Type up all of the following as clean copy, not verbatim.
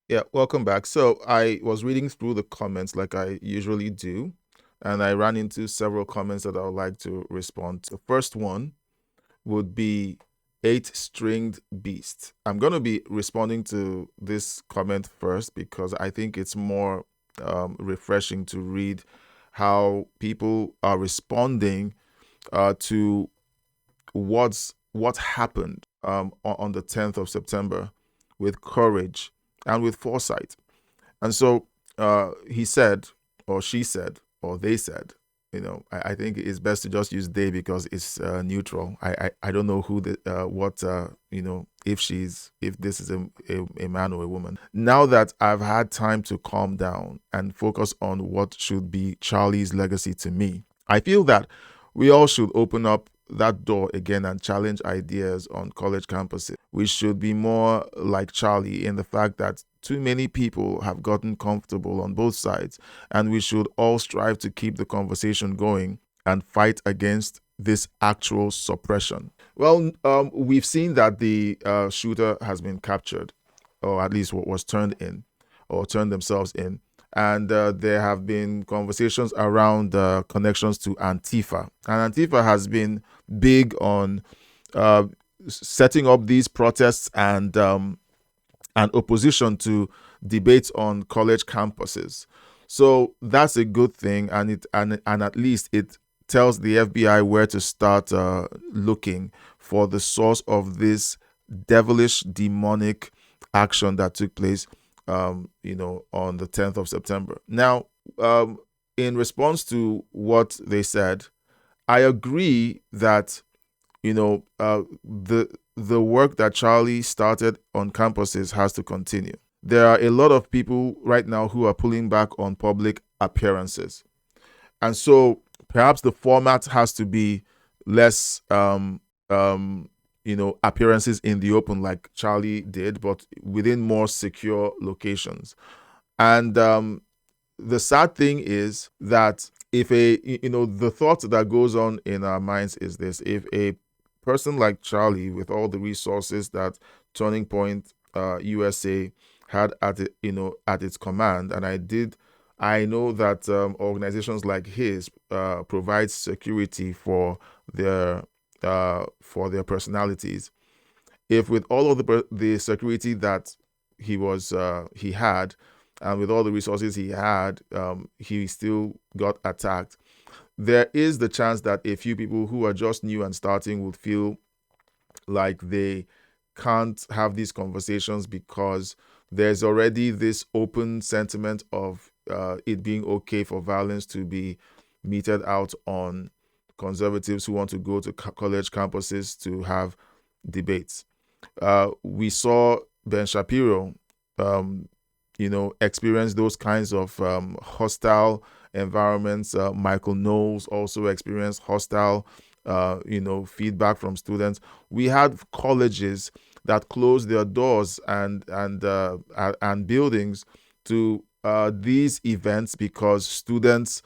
Yeah, welcome back. So I was reading through the comments like I usually do, and I ran into several comments that I would like to respond to. The first one would be eight stringed beast. I'm going to be responding to this comment first because I think it's more refreshing to read how people are responding to what happened on the 10th of September with courage and with foresight. And so he said, or she said, or they said, I think it's best to just use they because it's neutral. I don't know who what if this is a man or a woman. Now that I've had time to calm down and focus on what should be Charlie's legacy to me, I feel that we all should open up that door again and challenge ideas on college campuses. We should be more like Charlie in the fact that too many people have gotten comfortable on both sides, and we should all strive to keep the conversation going and fight against this actual suppression. Well, we've seen that the shooter has been captured, or at least what was turned in, or turned themselves in. And there have been conversations around connections to Antifa. And Antifa has been big on uh, setting up these protests and opposition to debates on college campuses. So that's a good thing, and at least it tells the FBI where to start looking for the source of this devilish, demonic action that took place, on the 10th of September. Now, um, in response to what they said, I agree that the work that Charlie started on campuses has to continue. There are a lot of people right now who are pulling back on public appearances, and so perhaps the format has to be less, appearances in the open like Charlie did, but within more secure locations. And the sad thing is that if the thought that goes on in our minds is this: if a person like Charlie, with all the resources that Turning Point USA had at its command, and I know that organizations like his provide security for their personalities. If with all of the security that he had, and with all the resources he had, he still got attacked. There is the chance that a few people who are just new and starting would feel like they can't have these conversations because there's already this open sentiment of it being okay for violence to be meted out on conservatives who want to go to college campuses to have debates. We saw Ben Shapiro, um, experience those kinds of hostile environments. Michael Knowles also experienced hostile, feedback from students. We had colleges that closed their doors and buildings to these events because students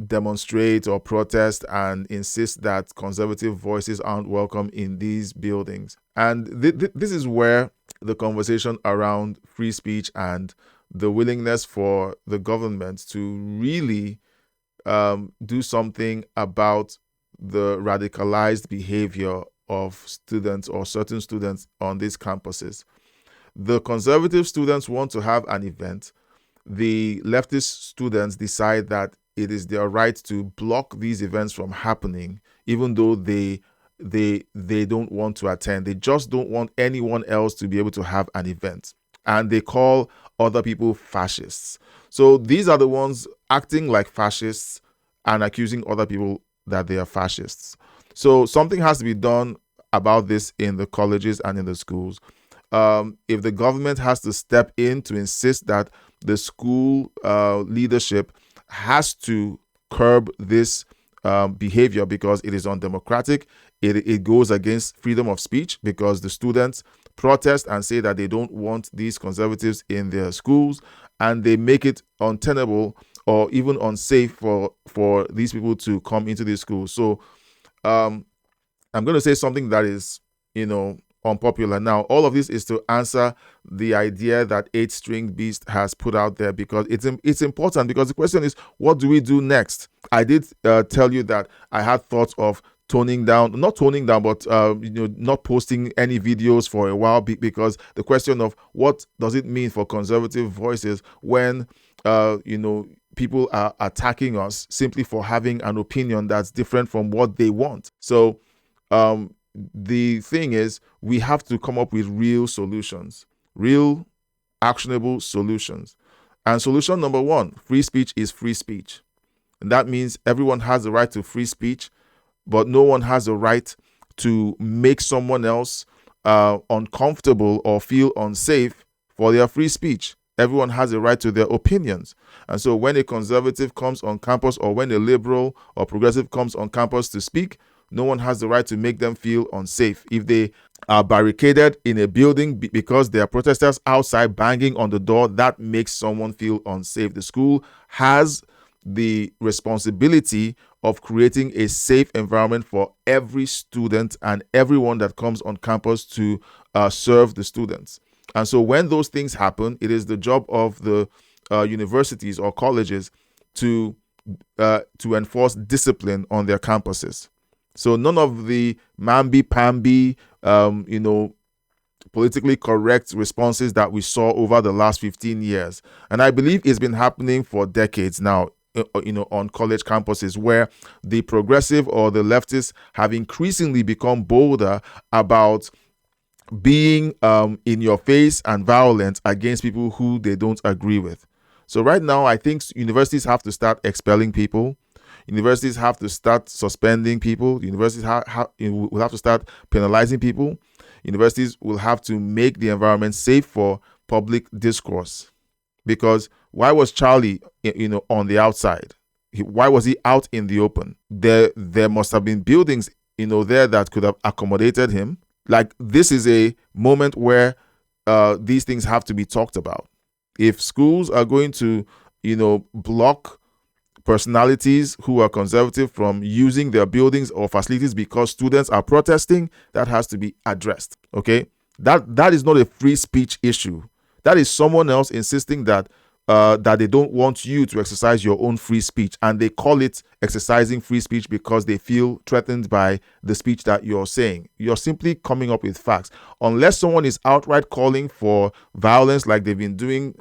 demonstrate or protest and insist that conservative voices aren't welcome in these buildings. And this is where the conversation around free speech and the willingness for the government to really do something about the radicalized behavior of students or certain students on these campuses. The conservative students want to have an event. The leftist students decide that it is their right to block these events from happening, even though they don't want to attend. They just don't want anyone else to be able to have an event. And they call other people fascists. So these are the ones acting like fascists and accusing other people that they are fascists. So something has to be done about this in the colleges and in the schools. If the government has to step in to insist that the school leadership has to curb this behavior because it is undemocratic. It goes against freedom of speech because the students protest and say that they don't want these conservatives in their schools, and they make it untenable or even unsafe for these people to come into these schools. So I'm going to say something that is, unpopular. Now, all of this is to answer the idea that 8-stringed beast has put out there, because it's important, because the question is, what do we do next? I did tell you that I had thoughts of not toning down, but not posting any videos for a while, because the question of what does it mean for conservative voices when people are attacking us simply for having an opinion that's different from what they want. So the thing is, we have to come up with real solutions, real actionable solutions. And solution number one: free speech is free speech. And that means everyone has the right to free speech, but no one has the right to make someone else uncomfortable or feel unsafe for their free speech. Everyone has a right to their opinions. And so when a conservative comes on campus, or when a liberal or progressive comes on campus to speak, no one has the right to make them feel unsafe. If they are barricaded in a building because there are protesters outside banging on the door, that makes someone feel unsafe. The school has the responsibility of creating a safe environment for every student and everyone that comes on campus to serve the students. And so when those things happen, it is the job of the universities or colleges to enforce discipline on their campuses. So none of the mamby-pamby, politically correct responses that we saw over the last 15 years. And I believe it's been happening for decades now, on college campuses, where the progressive or the leftists have increasingly become bolder about being in your face and violent against people who they don't agree with. So right now, I think universities have to start expelling people. Universities have to start suspending people. Universities will have to start penalizing people. Universities will have to make the environment safe for public discourse. Because why was Charlie, on the outside? Why was he out in the open? There must have been buildings, there that could have accommodated him. Like, this is a moment where these things have to be talked about. If schools are going to, block personalities who are conservative from using their buildings or facilities because students are protesting, that has to be addressed. Okay, that is not a free speech issue. That is someone else insisting that they don't want you to exercise your own free speech, and they call it exercising free speech because they feel threatened by the speech that you're saying. You're simply coming up with facts. Unless someone is outright calling for violence, like they've been doing,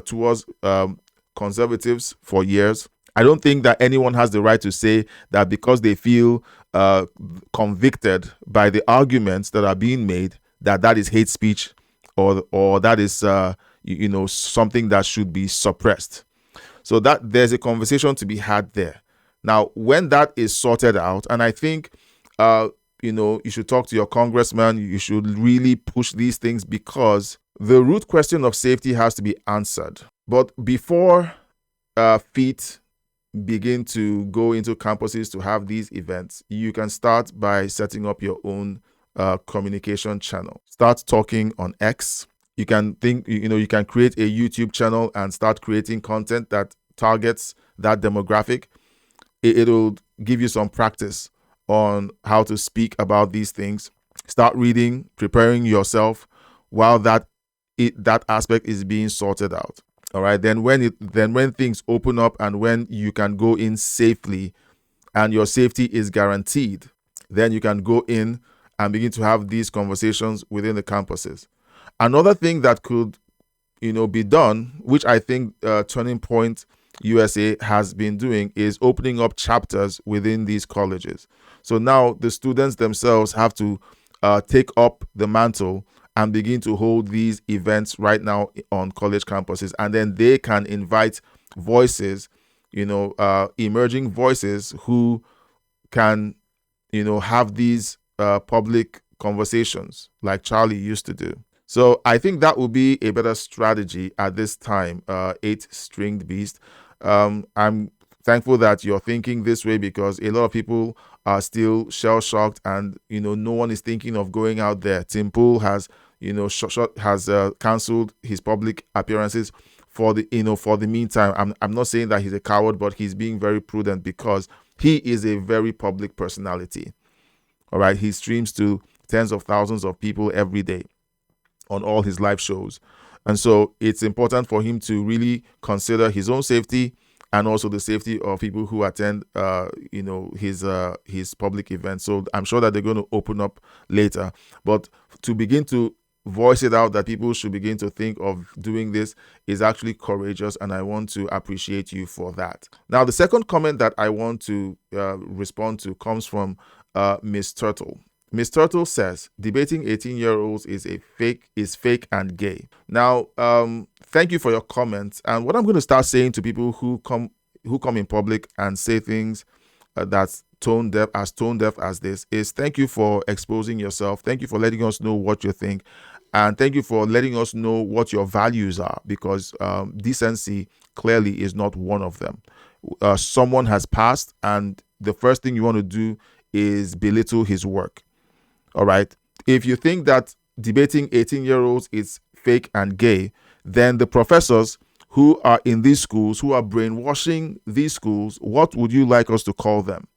towards conservatives for years, I don't think that anyone has the right to say that because they feel convicted by the arguments that are being made, that is hate speech, or that is something that should be suppressed. So that there's a conversation to be had there. Now, when that is sorted out, and I think you should talk to your congressman, you should really push these things, because the root question of safety has to be answered. But before feet begin to go into campuses to have these events, you can start by setting up your own communication channel. Start talking on X. You can you can create a YouTube channel and start creating content that targets that demographic. It'll give you some practice on how to speak about these things. Start reading, preparing yourself while that aspect is being sorted out. All right. Then when things open up and when you can go in safely and your safety is guaranteed, then you can go in and begin to have these conversations within the campuses. Another thing that could, be done, which I think Turning Point USA has been doing, is opening up chapters within these colleges. So now the students themselves have to take up the mantle and begin to hold these events right now on college campuses. And then they can invite voices, emerging voices who can, have these public conversations like Charlie used to do. So I think that would be a better strategy at this time, 8-stringed beast. I'm thankful that you're thinking this way, because a lot of people are still shell-shocked, and no one is thinking of going out there. Tim Pool has cancelled his public appearances for the meantime. I'm not saying that he's a coward, but he's being very prudent because he is a very public personality. All right, he streams to tens of thousands of people every day on all his live shows. And so it's important for him to really consider his own safety and also the safety of people who attend, his public events. So I'm sure that they're going to open up later. But to begin to voice it out that people should begin to think of doing this is actually courageous, and I want to appreciate you for that. Now, the second comment that I want to respond to comes from Miss Turtle. Miss Turtle says, debating 18-year-olds is fake and gay. Now, thank you for your comments. And what I'm going to start saying to people who come in public and say things that's tone deaf as this is, thank you for exposing yourself. Thank you for letting us know what you think. And thank you for letting us know what your values are, because decency clearly is not one of them. Someone has passed, and the first thing you want to do is belittle his work. All right. If you think that debating 18-year-olds is fake and gay, then the professors who are in these schools, who are brainwashing these schools, what would you like us to call them?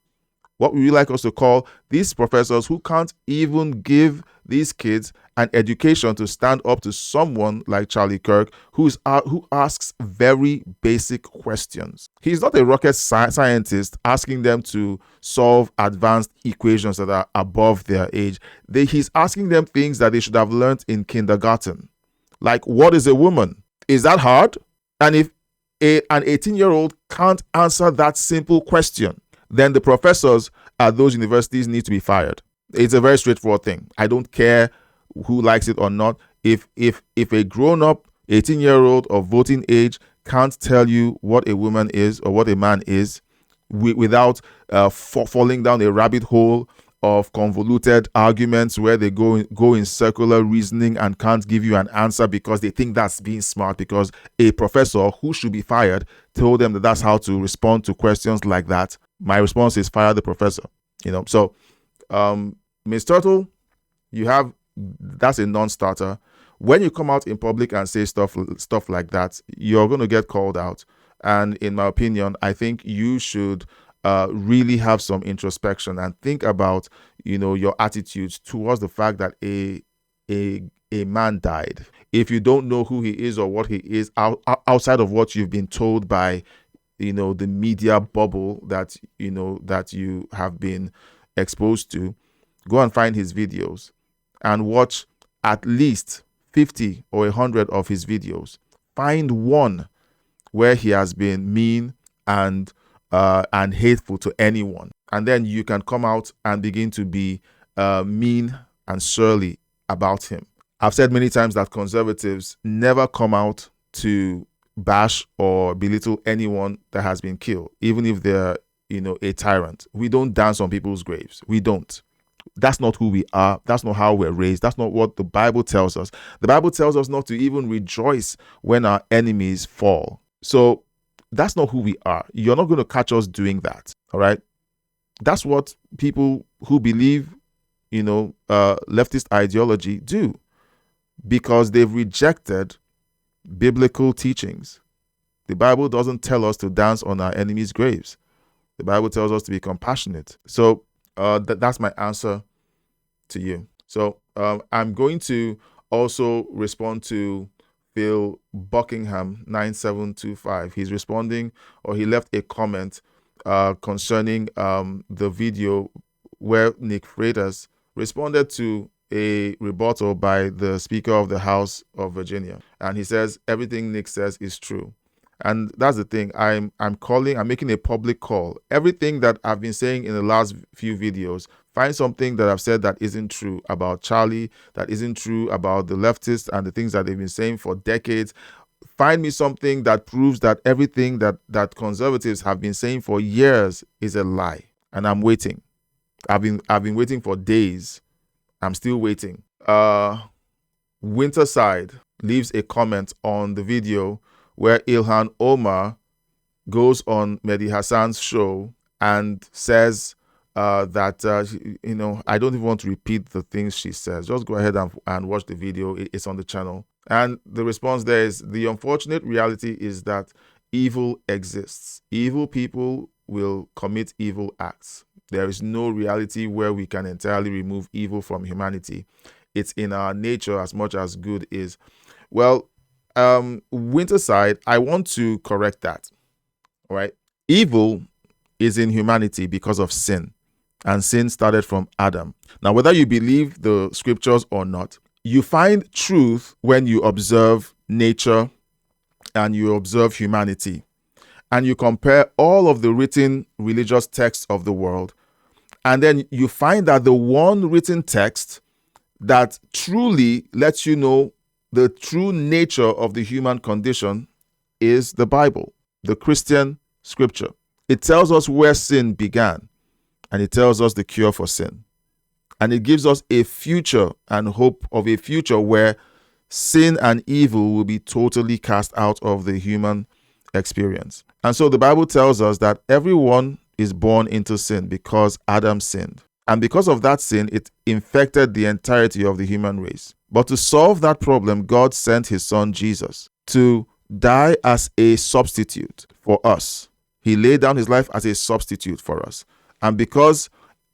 What would you like us to call these professors who can't even give these kids an education to stand up to someone like Charlie Kirk, who asks very basic questions? He's not a rocket scientist asking them to solve advanced equations that are above their age. He's asking them things that they should have learned in kindergarten. Like, what is a woman? Is that hard? And if an 18-year-old can't answer that simple question, then the professors at those universities need to be fired. It's a very straightforward thing. I don't care who likes it or not. If a grown-up 18-year-old of voting age can't tell you what a woman is or what a man is without falling down a rabbit hole of convoluted arguments where they go in circular reasoning and can't give you an answer because they think that's being smart, because a professor who should be fired told them that that's how to respond to questions like that, my response is fire the professor. So Ms. Turtle, that's a non-starter. When you come out in public and say stuff like that, you're going to get called out. And in my opinion, I think you should really have some introspection and think about, your attitudes towards the fact that a man died. If you don't know who he is or what he is outside of what you've been told by, the media bubble that you have been exposed to, go and find his videos and watch at least 50 or 100 of his videos. Find one where he has been mean and hateful to anyone, and then you can come out and begin to be mean and surly about him. I've said many times that conservatives never come out to bash or belittle anyone that has been killed, even if they're a tyrant. We don't dance on people's graves. We don't. That's not who we are. That's not how we're raised. That's not what the Bible tells us. The Bible tells us not to even rejoice when our enemies fall. So that's not who we are. You're not going to catch us doing that. All right. That's what people who believe, leftist ideology do, because they've rejected biblical teachings. The Bible doesn't tell us to dance on our enemies' graves. The Bible tells us to be compassionate. So that's my answer to you. So I'm going to also respond to Phil Buckingham 9725. He's responding, or he left a comment concerning the video where Nick Freitas responded to a rebuttal by the Speaker of the House of Virginia. And he says everything Nick says is true. And that's the thing. I'm making a public call. Everything that I've been saying in the last few videos, find something that I've said that isn't true about Charlie, that isn't true about the leftists and the things that they've been saying for decades. Find me something that proves that everything that conservatives have been saying for years is a lie. And I'm waiting. I've been waiting for days. I'm still waiting. Winterside leaves a comment on the video where Ilhan Omar goes on Mehdi Hassan's show and says that, I don't even want to repeat the things she says. Just go ahead and watch the video. It's on the channel. And the response there is, the unfortunate reality is that evil exists. Evil people will commit evil acts. There is no reality where we can entirely remove evil from humanity. It's in our nature as much as good is. Well, Winterside, I want to correct that. All right. Evil is in humanity because of sin, and sin started from Adam. Now, whether you believe the scriptures or not, you find truth when you observe nature and you observe humanity, and you compare all of the written religious texts of the world, and then you find that the one written text that truly lets you know the true nature of the human condition is the Bible, the Christian scripture. It tells us where sin began, and it tells us the cure for sin. And it gives us a future and hope of a future where sin and evil will be totally cast out of the human experience. And so the Bible tells us that everyone is born into sin because Adam sinned. And because of that sin, it infected the entirety of the human race. But to solve that problem, God sent his son Jesus to die as a substitute for us. He laid down his life as a substitute for us. And because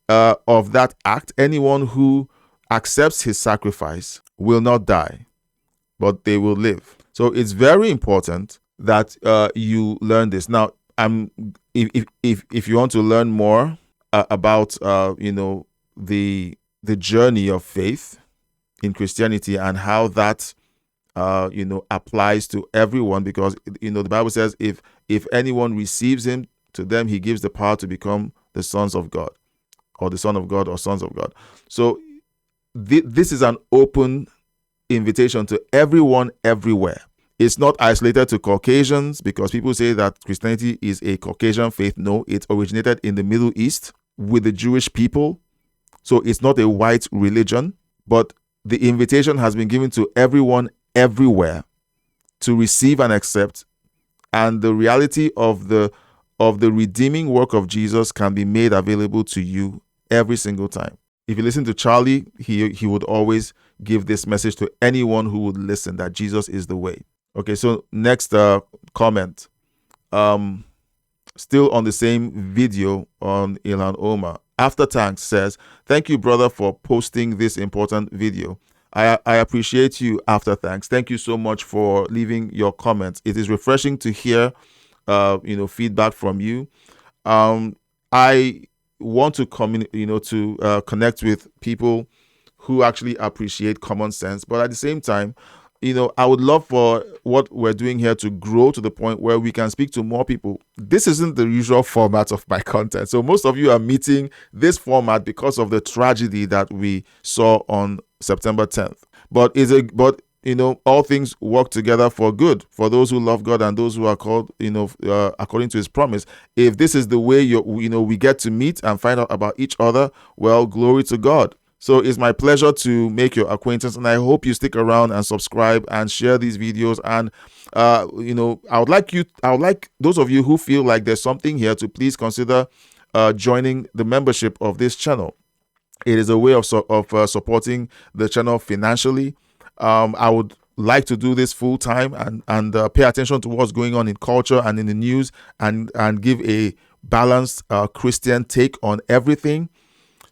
of that act, anyone who accepts his sacrifice will not die, but they will live. So it's very important that you learn this. Now, if you want to learn more about the journey of faith in Christianity and how that applies to everyone, because the Bible says if anyone receives him, to them he gives the power to become the sons of God, or the Son of God, or sons of God. So this is an open invitation to everyone everywhere. It's not isolated to Caucasians, because people say that Christianity is a Caucasian faith. No, it originated in the Middle East with the Jewish people. So it's not a white religion, but the invitation has been given to everyone everywhere to receive and accept. And the reality of the redeeming work of Jesus can be made available to you every single time. If you listen to Charlie, he would always give this message to anyone who would listen, that Jesus is the way. Okay, so next comment. Still on the same video on Ilan Omar. After Thanks says, "Thank you, brother, for posting this important video. I appreciate you, After Thanks. Thank you so much for leaving your comments. It is refreshing to hear feedback from you. I want to connect with people who actually appreciate common sense, but at the same time, I would love for what we're doing here to grow to the point where we can speak to more people. This isn't the usual format of my content. So most of you are meeting this format because of the tragedy that we saw on September 10th. But all things work together for good for those who love God and those who are called, according to his promise. If this is the way we get to meet and find out about each other, well, glory to God. So it's my pleasure to make your acquaintance, and I hope you stick around and subscribe and share these videos. And I would like those of you who feel like there's something here to please consider joining the membership of this channel. It is a way of supporting the channel financially. I would like to do this full time and pay attention to what's going on in culture and in the news, and give a balanced Christian take on everything.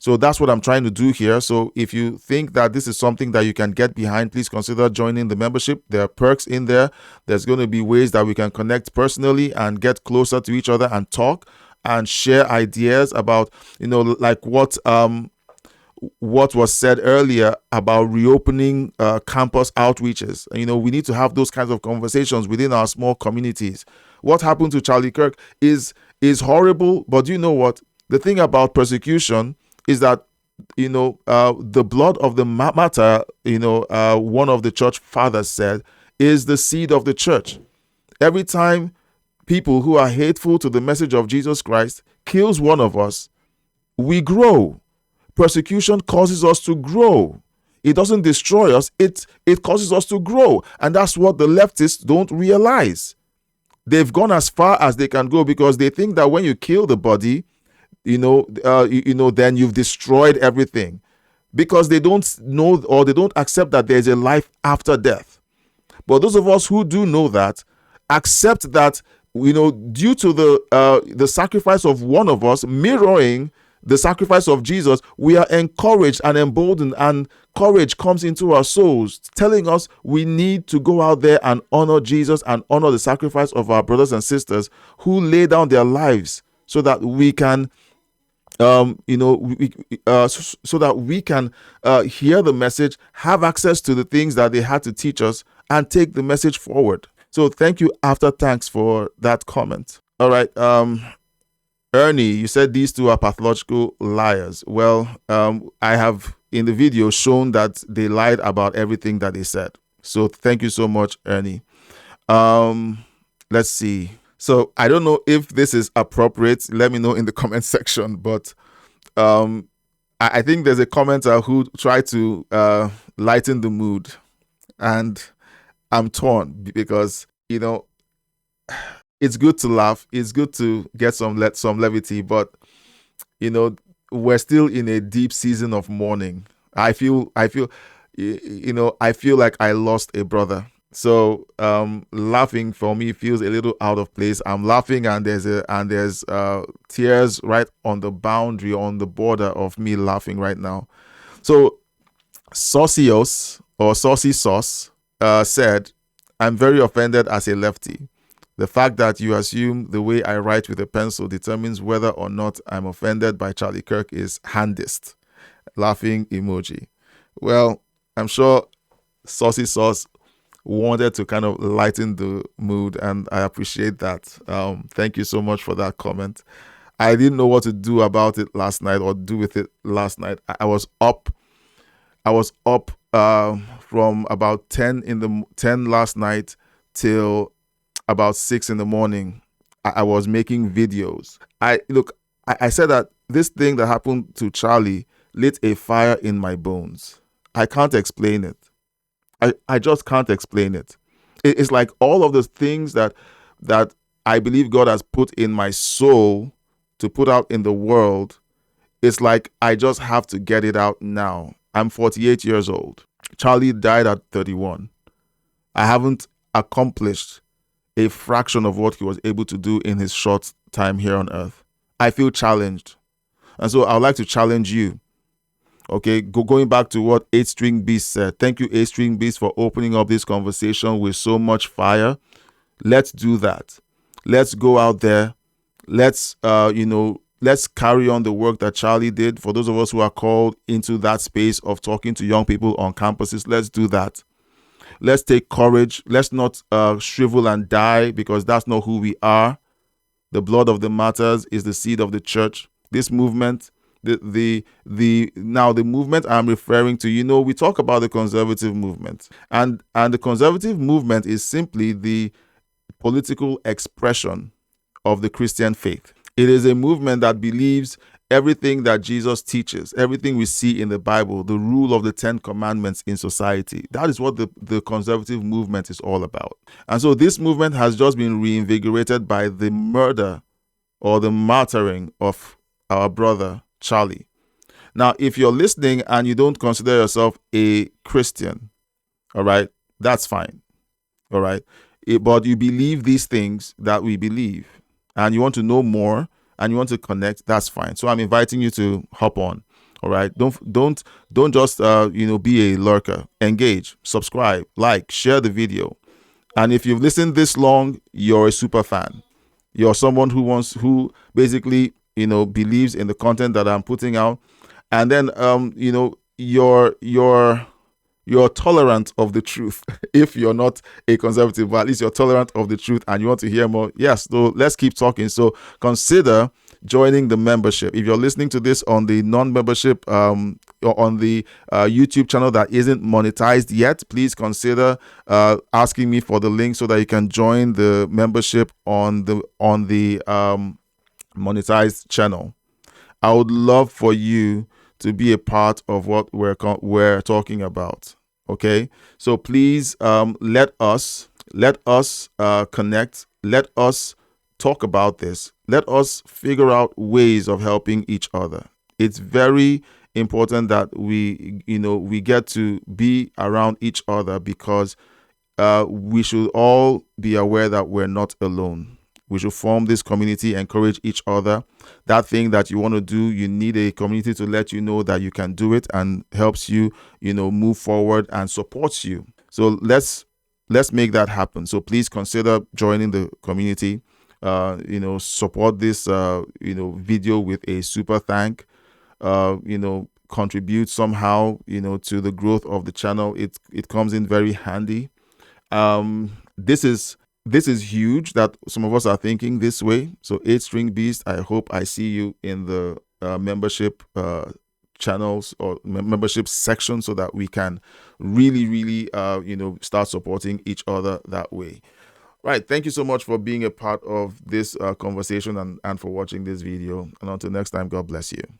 So that's what I'm trying to do here. So if you think that this is something that you can get behind, please consider joining the membership. There are perks in there. There's going to be ways that we can connect personally and get closer to each other and talk and share ideas about, like what was said earlier about reopening campus outreaches. We need to have those kinds of conversations within our small communities. What happened to Charlie Kirk is horrible, but you know what? The thing about persecution is that, the blood of the martyr, one of the church fathers said, is the seed of the church. Every time people who are hateful to the message of Jesus Christ kills one of us, we grow. Persecution causes us to grow. It doesn't destroy us. It causes us to grow. And that's what the leftists don't realize. They've gone as far as they can go because they think that when you kill the body, then you've destroyed everything, because they don't know, or they don't accept that there's a life after death. But those of us who do know that, accept that, due to the sacrifice of one of us mirroring the sacrifice of Jesus, we are encouraged and emboldened, and courage comes into our souls, telling us we need to go out there and honor Jesus and honor the sacrifice of our brothers and sisters who lay down their lives so that we can so that we can hear the message, have access to the things that they had to teach us, and take the message forward. So thank you, After Thanks, for that comment. All right. Ernie, you said these two are pathological liars. Well, I have in the video shown that they lied about everything that they said. So thank you so much, Ernie. Let's see. So I don't know if this is appropriate. Let me know in the comment section. But I think there's a commenter who tried to lighten the mood, and I'm torn because it's good to laugh. It's good to get some levity, but we're still in a deep season of mourning. I feel like I lost a brother. So laughing for me feels a little out of place. I'm laughing, and there's tears right on the boundary, on the border of me laughing right now. So Saucios or Saucy Sauce said, "I'm very offended as a lefty. The fact that you assume the way I write with a pencil determines whether or not I'm offended by Charlie Kirk is handist." Laughing emoji. Well, I'm sure Saucy Sauce wanted to kind of lighten the mood, and I appreciate that. Thank you so much for that comment. I didn't know what to do about it last night, or do with it last night. I was up from about 10 last night till about 6 in the morning. I was making videos. I said that this thing that happened to Charlie lit a fire in my bones. I can't explain it. I just can't explain it. It's like all of the things that I believe God has put in my soul to put out in the world. It's like I just have to get it out now. I'm 48 years old. Charlie died at 31. I haven't accomplished a fraction of what he was able to do in his short time here on earth. I feel challenged. And so I would like to challenge you. Okay, going back to what 8-String Beast said. Thank you, 8-String Beast, for opening up this conversation with so much fire. Let's do that. Let's go out there. Let's carry on the work that Charlie did. For those of us who are called into that space of talking to young people on campuses, let's do that. Let's take courage. Let's not shrivel and die, because that's not who we are. The blood of the martyrs is the seed of the church. This movement, the movement I'm referring to, we talk about the conservative movement, and the conservative movement is simply the political expression of the Christian faith. It is a movement that believes everything that Jesus teaches, everything we see in the Bible, the rule of the 10 commandments in society. That is what the conservative movement is all about. And so this movement has just been reinvigorated by the murder or the martyring of our brother Charlie. Now, if you're listening and you don't consider yourself a Christian, all right, that's fine. All right. But you believe these things that we believe, and you want to know more, and you want to connect, that's fine. So I'm inviting you to hop on. All right. Don't just be a lurker. Engage, subscribe, like, share the video. And if you've listened this long, you're a super fan. You're someone who basically believes in the content that I'm putting out. And then you're tolerant of the truth. If you're not a conservative, but at least you're tolerant of the truth and you want to hear more, yes, so let's keep talking. So consider joining the membership. If you're listening to this on the non-membership or on the YouTube channel that isn't monetized yet, please consider asking me for the link so that you can join the membership on the monetized channel. I would love for you to be a part of what we're talking about. Okay, so please let us connect. Let us talk about this. Let us figure out ways of helping each other. It's very important that we get to be around each other, because we should all be aware that we're not alone. We should form this community, encourage each other. That thing that you want to do, you need a community to let you know that you can do it and helps you, move forward and supports you. So let's make that happen. So please consider joining the community. Support this video with a super thank. Contribute somehow to the growth of the channel. It comes in very handy. This is huge that some of us are thinking this way. So 8 String Beast, I hope I see you in the membership channels or membership section, so that we can really start supporting each other that way. Right. Thank you so much for being a part of this conversation and for watching this video. And until next time, God bless you.